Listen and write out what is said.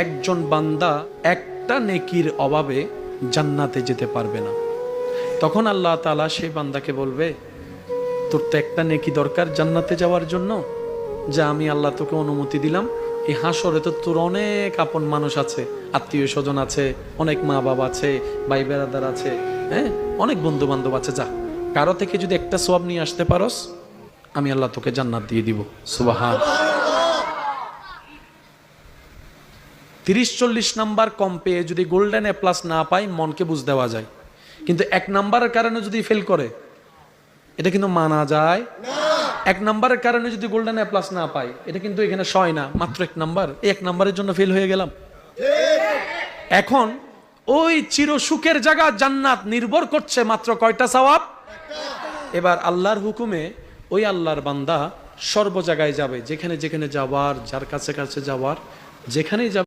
একজন বান্দা একটা নেকির অভাবে জান্নাতে যেতে পারবে না। তখন আল্লাহ তাআলা সেই বান্দাকে বলবে, তোর তো একটা নেকি দরকার জান্নাতে যাওয়ার জন্য, যা আমি আল্লাহ তোকে অনুমতি দিলাম। এই হাসরে তো তোর অনেক আপন মানুষ আছে, আত্মীয় স্বজন আছে, অনেক মা বাবা আছে, ভাই বেড়াদার আছে, হ্যাঁ, অনেক বন্ধু বান্ধব আছে। যা, কারো থেকে যদি একটা সওয়াব নিয়ে আসতে পারস, আমি আল্লাহ তোকে জান্নাত দিয়ে দিব। সুবহান। 30-40 নাম্বার কম পেয়ে যদি গোল্ডেন এ প্লাস না পাই, মনকে বুঝ দেওয়া যায়, কিন্তু 1 নাম্বারের কারণে যদি ফেল করে, এটা কিন্তু মানা যায় না। 1 নাম্বারের কারণে যদি গোল্ডেন এ প্লাস না পাই, এটা কিন্তু এখানে সয় না, মাত্র 1 নাম্বার। এই 1 নাম্বারের জন্য ফেল হয়ে গেলাম। এখন ওই চির সুখের জায়গা জান্নাত নির্ভর করছে মাত্র কয়টা সওয়াব? এবার আল্লাহর হুকুমে ওই আল্লাহর বান্দা সর্ব জায়গায় যাবে, যেখানে যেখানে যাওয়ার, যার কাছে কাছে যাওয়ার, যেখানেই যাবে